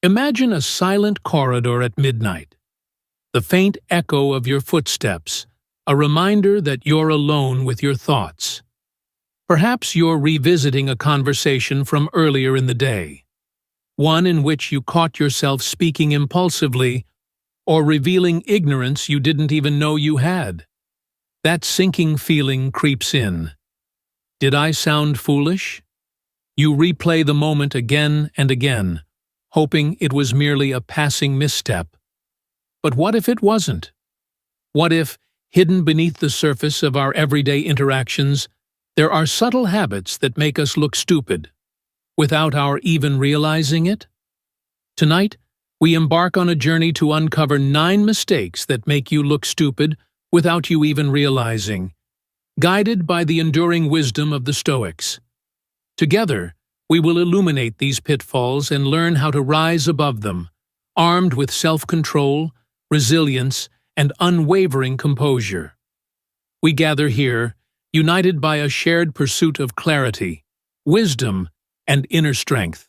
Imagine a silent corridor at midnight. The faint echo of your footsteps, a reminder that you're alone with your thoughts. Perhaps you're revisiting a conversation from earlier in the day, one in which you caught yourself speaking impulsively or revealing ignorance you didn't even know you had. That sinking feeling creeps in. Did I sound foolish? You replay the moment again and again, hoping it was merely a passing misstep. But what if it wasn't? What if, hidden beneath the surface of our everyday interactions, there are subtle habits that make us look stupid, without our even realizing it? Tonight, we embark on a journey to uncover 9 mistakes that make you look stupid without you even realizing, guided by the enduring wisdom of the Stoics. Together, we will illuminate these pitfalls and learn how to rise above them, armed with self-control, resilience, and unwavering composure. We gather here, united by a shared pursuit of clarity, wisdom, and inner strength.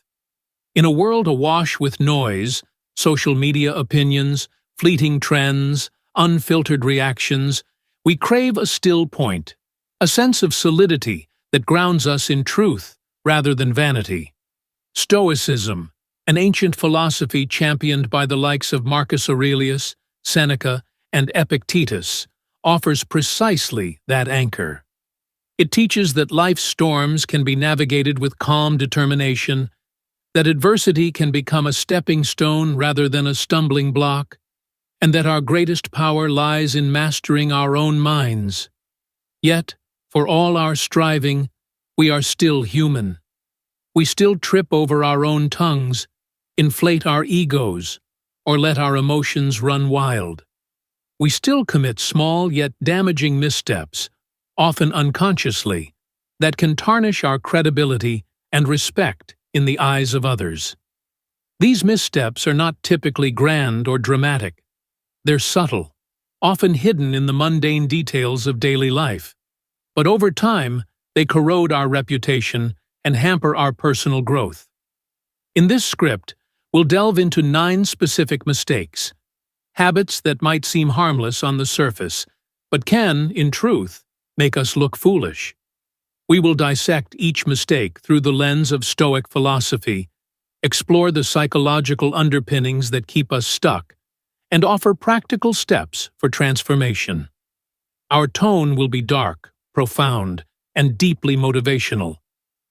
In a world awash with noise, social media opinions, fleeting trends, unfiltered reactions, we crave a still point, a sense of solidity that grounds us in truth rather than vanity. Stoicism, an ancient philosophy championed by the likes of Marcus Aurelius, Seneca, and Epictetus, offers precisely that anchor. It teaches that life's storms can be navigated with calm determination, that adversity can become a stepping stone rather than a stumbling block, and that our greatest power lies in mastering our own minds. Yet, for all our striving, we are still human. We still trip over our own tongues, inflate our egos, or let our emotions run wild. We still commit small yet damaging missteps, often unconsciously, that can tarnish our credibility and respect in the eyes of others. These missteps are not typically grand or dramatic. They're subtle, often hidden in the mundane details of daily life. But over time, they corrode our reputation and hamper our personal growth. In this script, we'll delve into 9 specific mistakes, habits that might seem harmless on the surface, but can, in truth, make us look foolish. We will dissect each mistake through the lens of Stoic philosophy, explore the psychological underpinnings that keep us stuck, and offer practical steps for transformation. Our tone will be dark, profound, and deeply motivational,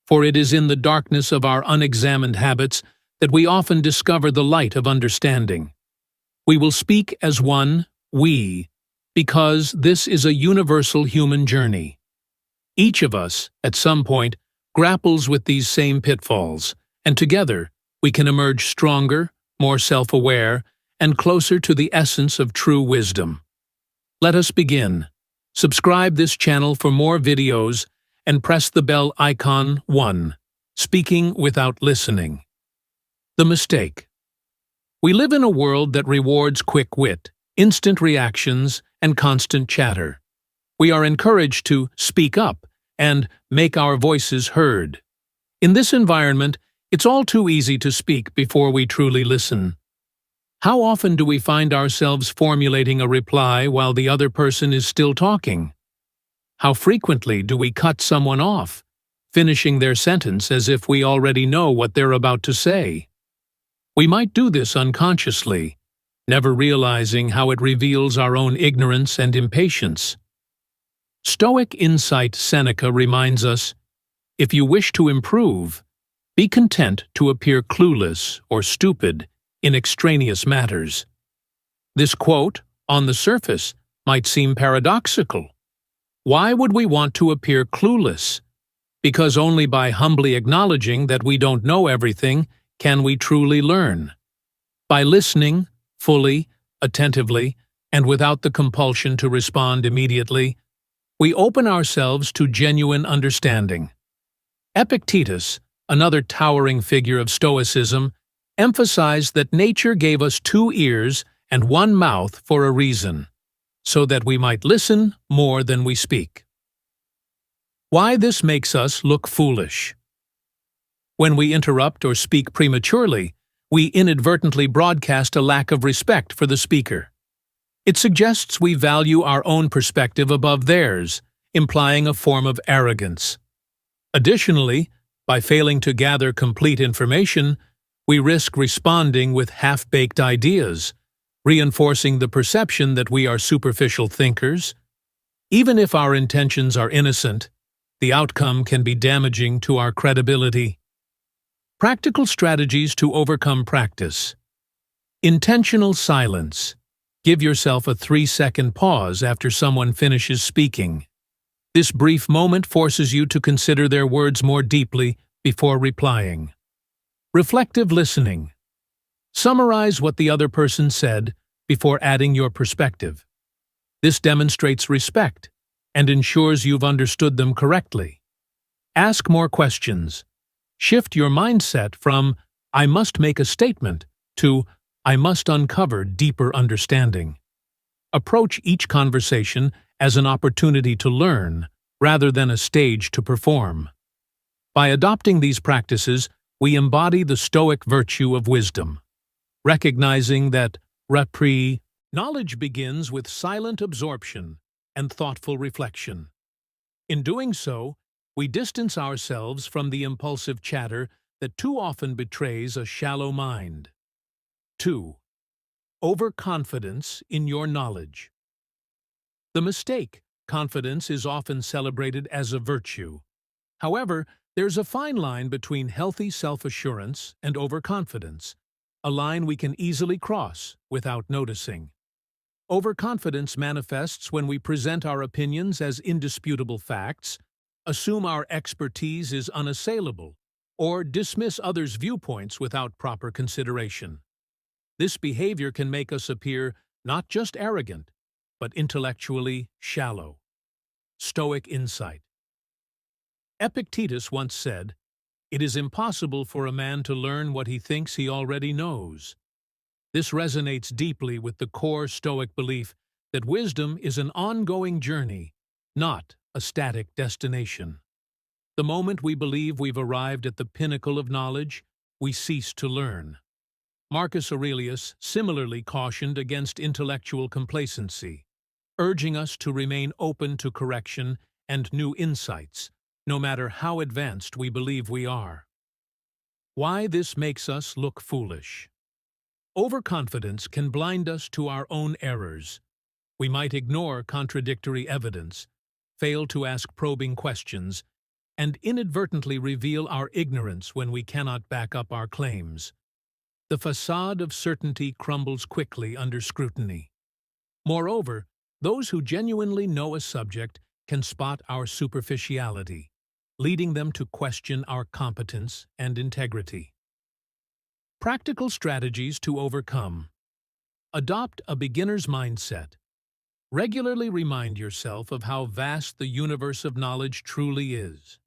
for it is in the darkness of our unexamined habits that we often discover the light of understanding. We will speak as one, we, because this is a universal human journey. Each of us, at some point, grapples with these same pitfalls, and together we can emerge stronger, more self-aware, and closer to the essence of true wisdom. Let us begin. Subscribe this channel for more videos and press the bell icon 1, speaking without listening. The mistake. We live in a world that rewards quick wit, instant reactions, and constant chatter. We are encouraged to speak up and make our voices heard. In this environment, it's all too easy to speak before we truly listen. How often do we find ourselves formulating a reply while the other person is still talking? How frequently do we cut someone off, finishing their sentence as if we already know what they're about to say? We might do this unconsciously, never realizing how it reveals our own ignorance and impatience. Stoic insight Seneca reminds us, if you wish to improve, be content to appear clueless or stupid in extraneous matters. This quote, on the surface, might seem paradoxical. Why would we want to appear clueless? Because only by humbly acknowledging that we don't know everything can we truly learn. By listening, fully, attentively, and without the compulsion to respond immediately, we open ourselves to genuine understanding. Epictetus, another towering figure of Stoicism, emphasized that nature gave us 2 ears and 1 mouth for a reason, so that we might listen more than we speak. Why this makes us look foolish. When we interrupt or speak prematurely, we inadvertently broadcast a lack of respect for the speaker. It suggests we value our own perspective above theirs, implying a form of arrogance. Additionally, by failing to gather complete information, we risk responding with half-baked ideas, reinforcing the perception that we are superficial thinkers. Even if our intentions are innocent, the outcome can be damaging to our credibility. Practical strategies to overcome practice. Intentional silence. Give yourself a 3-second pause after someone finishes speaking. This brief moment forces you to consider their words more deeply before replying. Reflective listening. Summarize what the other person said before adding your perspective. This demonstrates respect and ensures you've understood them correctly. Ask more questions. Shift your mindset from "I must make a statement" to "I must uncover deeper understanding." Approach each conversation as an opportunity to learn rather than a stage to perform. By adopting these practices, we embody the Stoic virtue of wisdom, recognizing that knowledge begins with silent absorption and thoughtful reflection. In doing so, we distance ourselves from the impulsive chatter that too often betrays a shallow mind. 2. Overconfidence in your knowledge. The mistake, confidence, is often celebrated as a virtue. However, there's a fine line between healthy self-assurance and overconfidence, a line we can easily cross without noticing. Overconfidence manifests when we present our opinions as indisputable facts, assume our expertise is unassailable, or dismiss others' viewpoints without proper consideration. This behavior can make us appear not just arrogant, but intellectually shallow. Stoic insight. Epictetus once said, "It is impossible for a man to learn what he thinks he already knows." This resonates deeply with the core Stoic belief that wisdom is an ongoing journey, not a static destination. The moment we believe we've arrived at the pinnacle of knowledge, we cease to learn. Marcus Aurelius similarly cautioned against intellectual complacency, urging us to remain open to correction and new insights, no matter how advanced we believe we are. Why this makes us look foolish. Overconfidence can blind us to our own errors. We might ignore contradictory evidence, fail to ask probing questions, and inadvertently reveal our ignorance when we cannot back up our claims. The facade of certainty crumbles quickly under scrutiny. Moreover, those who genuinely know a subject can spot our superficiality, leading them to question our competence and integrity. Practical strategies to overcome. Adopt a beginner's mindset. Regularly remind yourself of how vast the universe of knowledge truly is.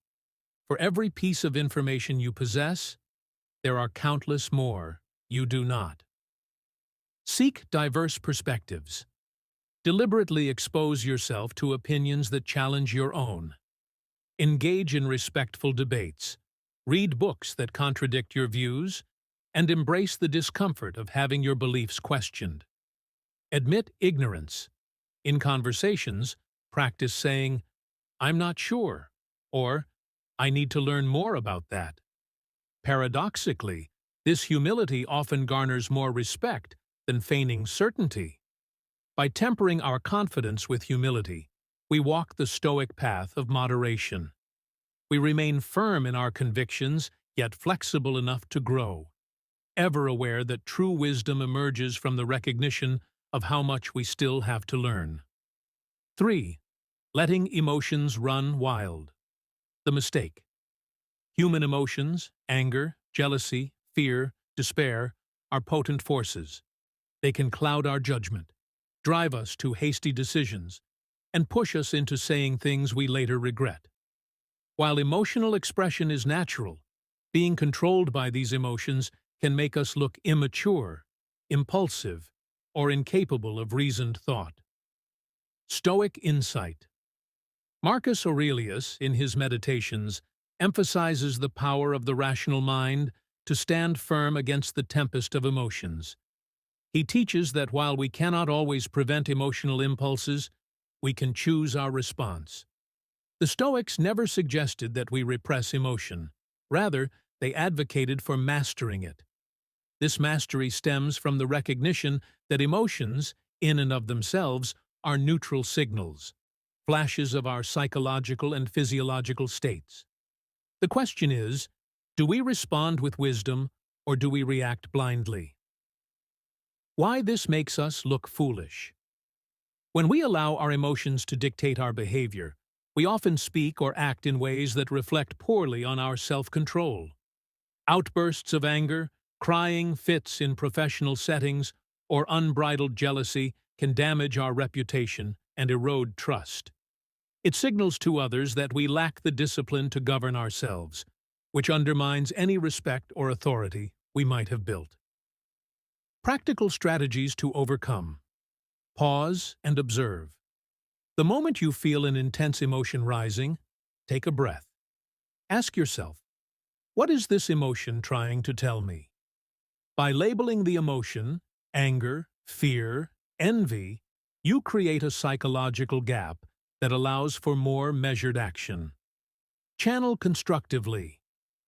For every piece of information you possess, there are countless more you do not. Seek diverse perspectives. Deliberately expose yourself to opinions that challenge your own. Engage in respectful debates. Read books that contradict your views, and embrace the discomfort of having your beliefs questioned. Admit ignorance. In conversations, practice saying, "I'm not sure," or "I need to learn more about that." Paradoxically, this humility often garners more respect than feigning certainty. By tempering our confidence with humility, we walk the Stoic path of moderation. We remain firm in our convictions, yet flexible enough to grow, ever aware that true wisdom emerges from the recognition of how much we still have to learn. 3. Letting emotions run wild. The mistake. Human emotions, anger, jealousy, fear, despair, are potent forces. They can cloud our judgment, drive us to hasty decisions, and push us into saying things we later regret. While emotional expression is natural, being controlled by these emotions can make us look immature, impulsive, or incapable of reasoned thought. Stoic insight. Marcus Aurelius, in his Meditations, emphasizes the power of the rational mind to stand firm against the tempest of emotions. He teaches that while we cannot always prevent emotional impulses, we can choose our response. The Stoics never suggested that we repress emotion. Rather, they advocated for mastering it. This mastery stems from the recognition that emotions, in and of themselves, are neutral signals, flashes of our psychological and physiological states. The question is, do we respond with wisdom or do we react blindly? Why this makes us look foolish. When we allow our emotions to dictate our behavior, we often speak or act in ways that reflect poorly on our self-control. Outbursts of anger, crying fits in professional settings, or unbridled jealousy can damage our reputation and erode trust. It signals to others that we lack the discipline to govern ourselves, which undermines any respect or authority we might have built. Practical strategies to overcome. Pause and observe. The moment you feel an intense emotion rising, take a breath. Ask yourself, what is this emotion trying to tell me? By labeling the emotion, anger, fear, envy, you create a psychological gap that allows for more measured action. Channel constructively.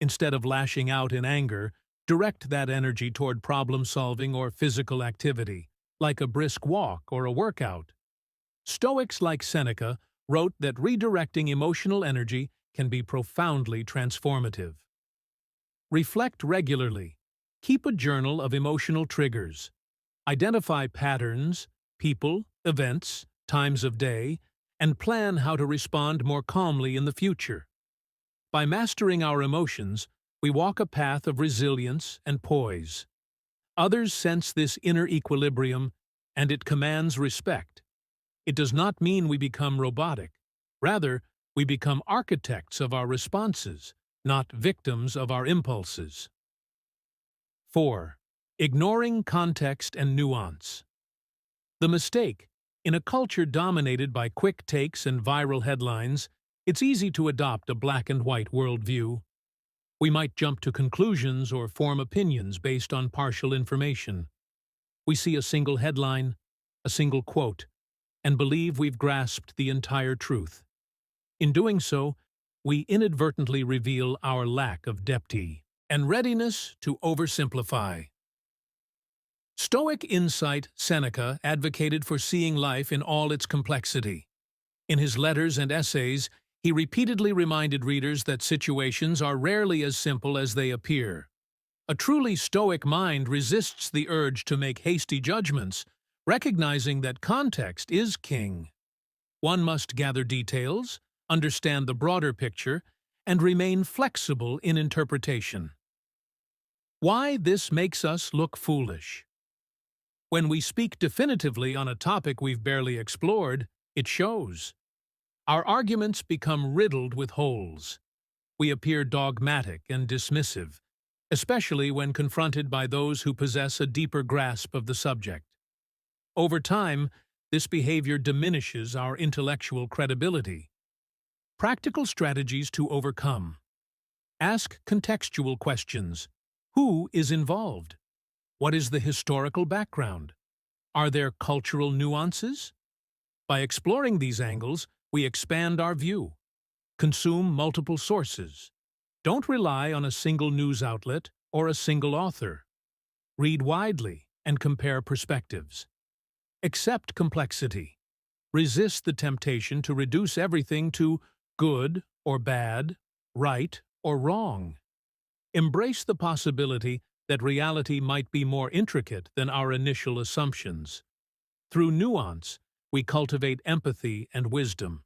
Instead of lashing out in anger, direct that energy toward problem-solving or physical activity, like a brisk walk or a workout. Stoics like Seneca wrote that redirecting emotional energy can be profoundly transformative. Reflect regularly. Keep a journal of emotional triggers. Identify patterns, people, events, times of day, and plan how to respond more calmly in the future. By mastering our emotions, we walk a path of resilience and poise. Others sense this inner equilibrium, and it commands respect. It does not mean we become robotic. Rather, we become architects of our responses, not victims of our impulses. 4. Ignoring context and nuance. The mistake. In a culture dominated by quick takes and viral headlines, it's easy to adopt a black-and-white worldview. We might jump to conclusions or form opinions based on partial information. We see a single headline, a single quote, and believe we've grasped the entire truth. In doing so, we inadvertently reveal our lack of depth and readiness to oversimplify. Stoic insight Seneca advocated for seeing life in all its complexity. In his letters and essays, he repeatedly reminded readers that situations are rarely as simple as they appear. A truly Stoic mind resists the urge to make hasty judgments, recognizing that context is king. One must gather details, understand the broader picture, and remain flexible in interpretation. Why this makes us look foolish. When we speak definitively on a topic we've barely explored, it shows. Our arguments become riddled with holes. We appear dogmatic and dismissive, especially when confronted by those who possess a deeper grasp of the subject. Over time, this behavior diminishes our intellectual credibility. Practical strategies to overcome. Ask contextual questions. Who is involved? What is the historical background? Are there cultural nuances? By exploring these angles, we expand our view. Consume multiple sources. Don't rely on a single news outlet or a single author. Read widely and compare perspectives. Accept complexity. Resist the temptation to reduce everything to good or bad, right or wrong. Embrace the possibility that reality might be more intricate than our initial assumptions. Through nuance, we cultivate empathy and wisdom.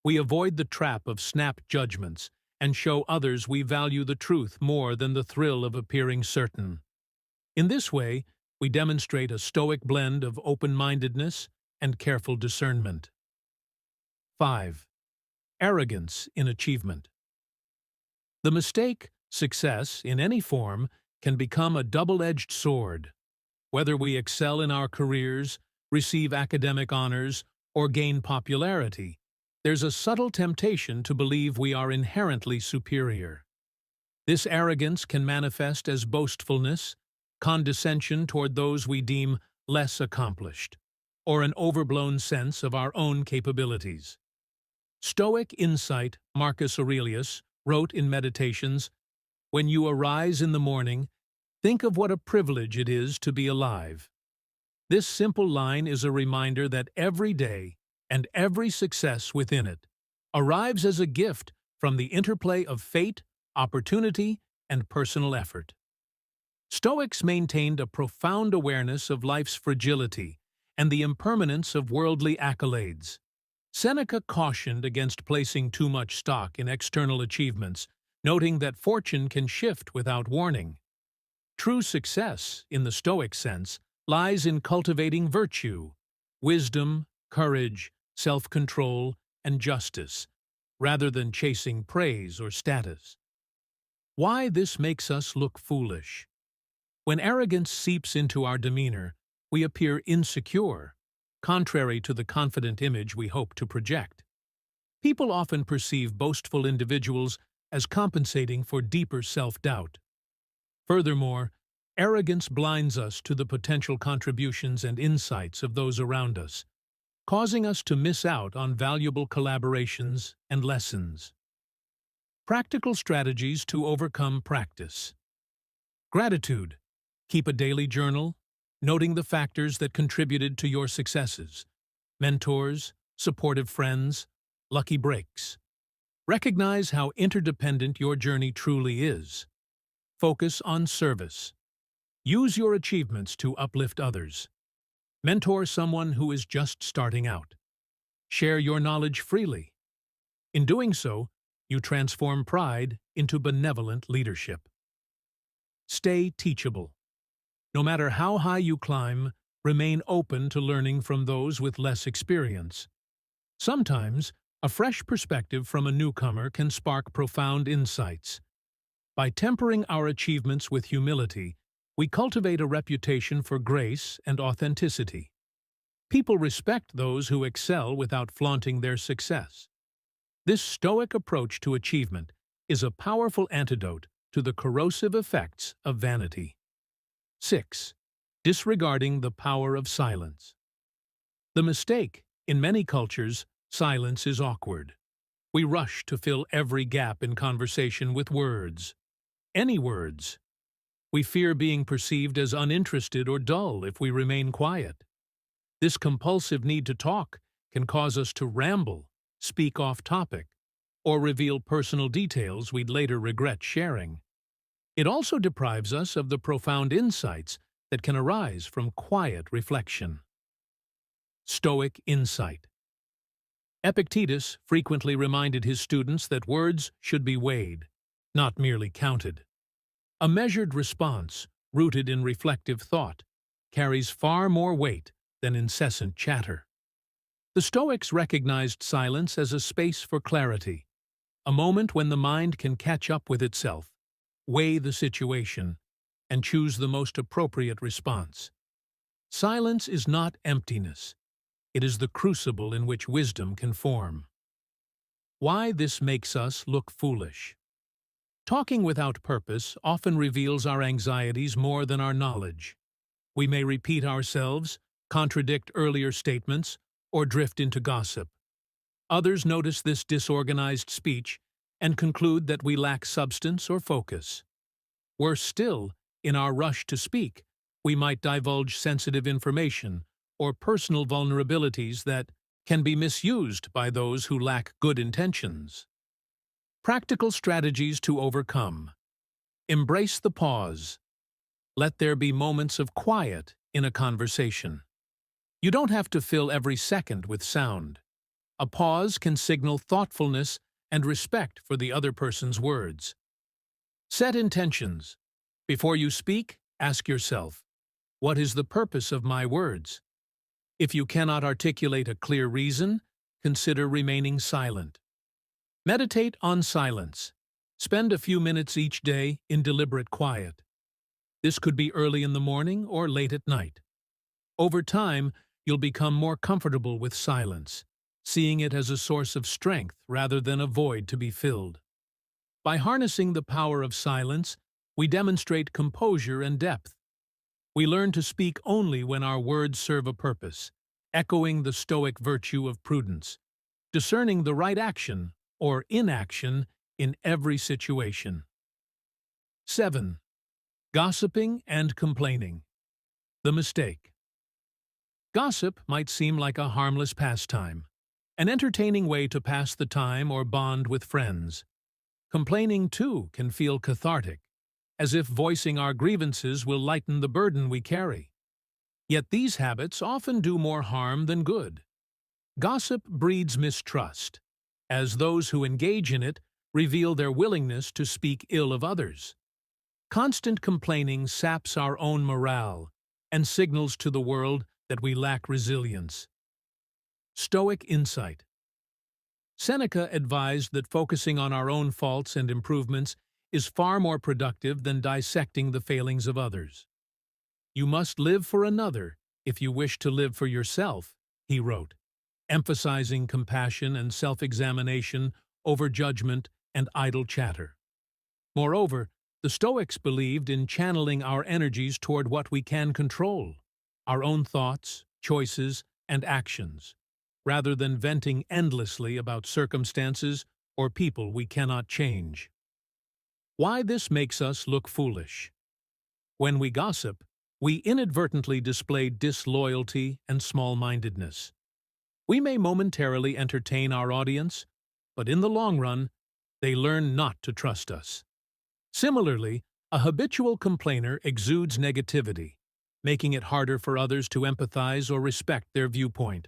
We avoid the trap of snap judgments and show others we value the truth more than the thrill of appearing certain. In this way, we demonstrate a Stoic blend of open-mindedness and careful discernment. 5. Arrogance in achievement. The mistake, success, in any form, can become a double-edged sword. Whether we excel in our careers, receive academic honors, or gain popularity, there's a subtle temptation to believe we are inherently superior. This arrogance can manifest as boastfulness, condescension toward those we deem less accomplished, or an overblown sense of our own capabilities. Stoic insight Marcus Aurelius wrote in Meditations, "When you arise in the morning, think of what a privilege it is to be alive." This simple line is a reminder that every day, and every success within it, arrives as a gift from the interplay of fate, opportunity, and personal effort. Stoics maintained a profound awareness of life's fragility and the impermanence of worldly accolades. Seneca cautioned against placing too much stock in external achievements, noting that fortune can shift without warning. True success, in the Stoic sense, lies in cultivating virtue, wisdom, courage, self-control, and justice, rather than chasing praise or status. Why this makes us look foolish? When arrogance seeps into our demeanor, we appear insecure, contrary to the confident image we hope to project. People often perceive boastful individuals as compensating for deeper self-doubt. Furthermore, arrogance blinds us to the potential contributions and insights of those around us, causing us to miss out on valuable collaborations and lessons. Practical strategies to overcome practice. Gratitude. Keep a daily journal, noting the factors that contributed to your successes: mentors, supportive friends, lucky breaks. Recognize how interdependent your journey truly is. Focus on service. Use your achievements to uplift others. Mentor someone who is just starting out. Share your knowledge freely. In doing so, you transform pride into benevolent leadership. Stay teachable. No matter how high you climb, remain open to learning from those with less experience. Sometimes, a fresh perspective from a newcomer can spark profound insights. By tempering our achievements with humility, we cultivate a reputation for grace and authenticity. People respect those who excel without flaunting their success. This Stoic approach to achievement is a powerful antidote to the corrosive effects of vanity. 6. Disregarding the power of silence. The mistake: in many cultures, silence is awkward. We rush to fill every gap in conversation with words. Any words. We fear being perceived as uninterested or dull if we remain quiet. This compulsive need to talk can cause us to ramble, speak off topic, or reveal personal details we'd later regret sharing. It also deprives us of the profound insights that can arise from quiet reflection. Stoic insight. Epictetus frequently reminded his students that words should be weighed, not merely counted. A measured response, rooted in reflective thought, carries far more weight than incessant chatter. The Stoics recognized silence as a space for clarity, a moment when the mind can catch up with itself, weigh the situation, and choose the most appropriate response. Silence is not emptiness. It is the crucible in which wisdom can form. Why this makes us look foolish. Talking without purpose often reveals our anxieties more than our knowledge. We may repeat ourselves, contradict earlier statements, or drift into gossip. Others notice this disorganized speech and conclude that we lack substance or focus. Worse still, in our rush to speak, we might divulge sensitive information or personal vulnerabilities that can be misused by those who lack good intentions. Practical strategies to overcome. Embrace the pause. Let there be moments of quiet in a conversation. You don't have to fill every second with sound. A pause can signal thoughtfulness and respect for the other person's words. Set intentions. Before you speak, ask yourself, what is the purpose of my words? If you cannot articulate a clear reason, consider remaining silent. Meditate on silence. Spend a few minutes each day in deliberate quiet. This could be early in the morning or late at night. Over time, you'll become more comfortable with silence, seeing it as a source of strength rather than a void to be filled. By harnessing the power of silence, we demonstrate composure and depth. We learn to speak only when our words serve a purpose, echoing the Stoic virtue of prudence, discerning the right action or inaction in every situation. 7. Gossiping and complaining. The mistake. Gossip might seem like a harmless pastime, an entertaining way to pass the time or bond with friends. Complaining, too, can feel cathartic, as if voicing our grievances will lighten the burden we carry. Yet these habits often do more harm than good. Gossip breeds mistrust, as those who engage in it reveal their willingness to speak ill of others. Constant complaining saps our own morale and signals to the world that we lack resilience. Stoic insight. Seneca advised that focusing on our own faults and improvements is far more productive than dissecting the failings of others. You must live for another if you wish to live for yourself, he wrote, emphasizing compassion and self-examination over judgment and idle chatter. Moreover, the Stoics believed in channeling our energies toward what we can control, our own thoughts, choices, and actions, rather than venting endlessly about circumstances or people we cannot change. Why this makes us look foolish. When we gossip, we inadvertently display disloyalty and small-mindedness. We may momentarily entertain our audience, but in the long run, they learn not to trust us. Similarly, a habitual complainer exudes negativity, making it harder for others to empathize or respect their viewpoint.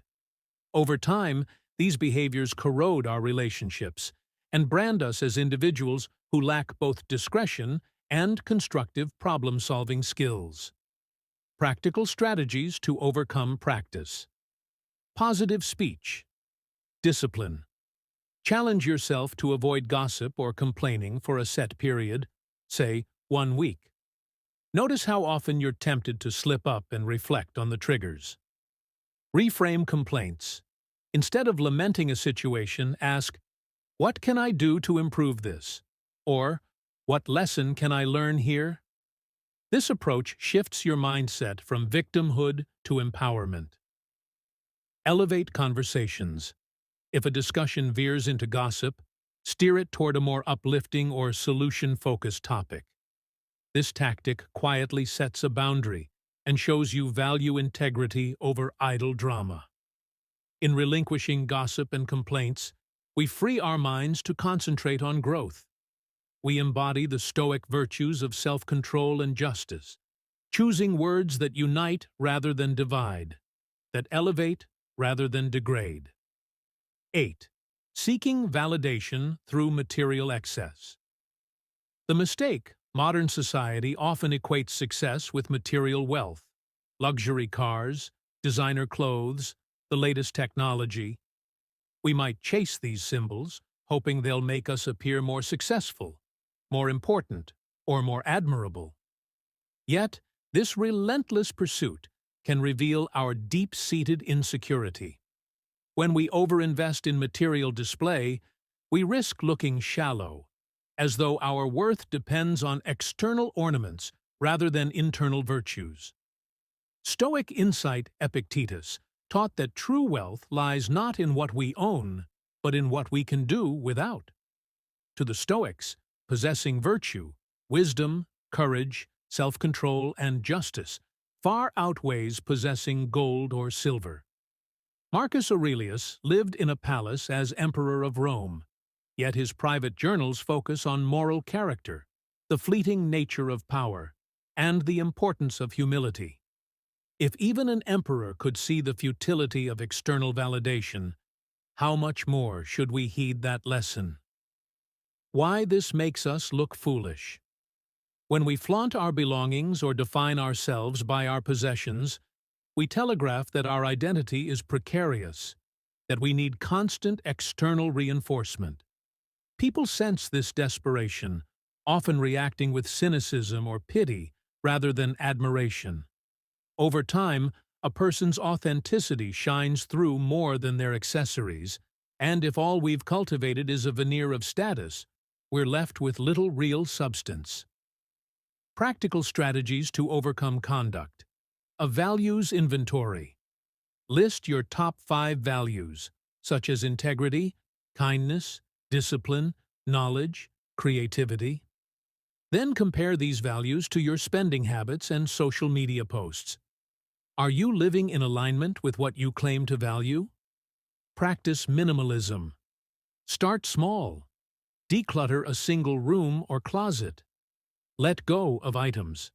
Over time, these behaviors corrode our relationships and brand us as individuals who lack both discretion and constructive problem-solving skills. Practical strategies to overcome practice. Positive speech. Discipline. Challenge yourself to avoid gossip or complaining for a set period, say 1 week. Notice how often you're tempted to slip up and reflect on the triggers. Reframe complaints. Instead of lamenting a situation, ask, "What can I do to improve this?" Or, "What lesson can I learn here?" This approach shifts your mindset from victimhood to empowerment. Elevate conversations. If a discussion veers into gossip, steer it toward a more uplifting or solution-focused topic. This tactic quietly sets a boundary and shows you value integrity over idle drama. In relinquishing gossip and complaints, we free our minds to concentrate on growth. We embody the Stoic virtues of self-control and justice, choosing words that unite rather than divide, that elevate rather than degrade. 8. Seeking validation through material excess. The mistake: modern society often equates success with material wealth, luxury cars, designer clothes, the latest technology. We might chase these symbols, hoping they'll make us appear more successful, more important, or more admirable. Yet, this relentless pursuit can reveal our deep-seated insecurity. When we overinvest in material display, we risk looking shallow, as though our worth depends on external ornaments rather than internal virtues. Stoic insight Epictetus taught that true wealth lies not in what we own, but in what we can do without. To the Stoics, possessing virtue, wisdom, courage, self-control, and justice far outweighs possessing gold or silver. Marcus Aurelius lived in a palace as Emperor of Rome, yet his private journals focus on moral character, the fleeting nature of power, and the importance of humility. If even an emperor could see the futility of external validation, how much more should we heed that lesson? Why this makes us look foolish. When we flaunt our belongings or define ourselves by our possessions, we telegraph that our identity is precarious, that we need constant external reinforcement. People sense this desperation, often reacting with cynicism or pity rather than admiration. Over time, a person's authenticity shines through more than their accessories, and if all we've cultivated is a veneer of status, we're left with little real substance. Practical strategies to overcome conduct. A values inventory. List your top 5 values, such as integrity, kindness, discipline, knowledge, creativity. Then compare these values to your spending habits and social media posts. Are you living in alignment with what you claim to value? Practice minimalism. Start small. Declutter a single room or closet. Let go of items.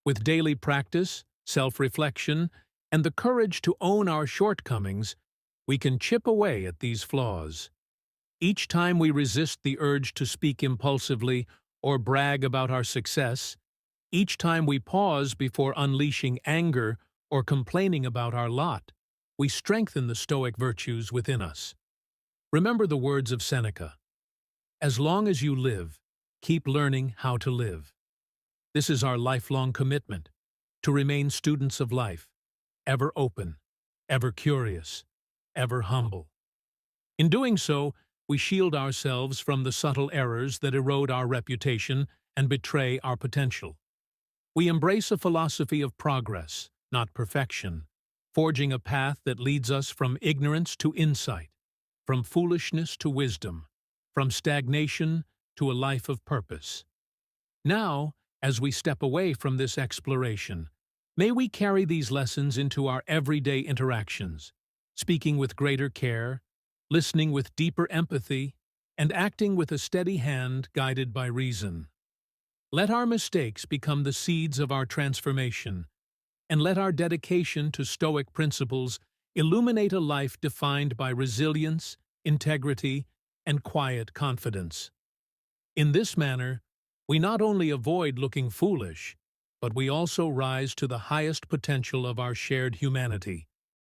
With daily practice, self-reflection, and the courage to own our shortcomings, we can chip away at these flaws. Each time we resist the urge to speak impulsively or brag about our success, each time we pause before unleashing anger or complaining about our lot, we strengthen the Stoic virtues within us. Remember the words of Seneca: "As long as you live, keep learning how to live." This is our lifelong commitment, to remain students of life, ever open, ever curious, ever humble. In doing so, we shield ourselves from the subtle errors that erode our reputation and betray our potential. We embrace a philosophy of progress, not perfection, forging a path that leads us from ignorance to insight, from foolishness to wisdom, from stagnation to a life of purpose. Now, as we step away from this exploration, may we carry these lessons into our everyday interactions, speaking with greater care, listening with deeper empathy, and acting with a steady hand guided by reason. Let our mistakes become the seeds of our transformation, and let our dedication to Stoic principles illuminate a life defined by resilience, integrity, and quiet confidence. In this manner, we not only avoid looking foolish, but we also rise to the highest potential of our shared humanity,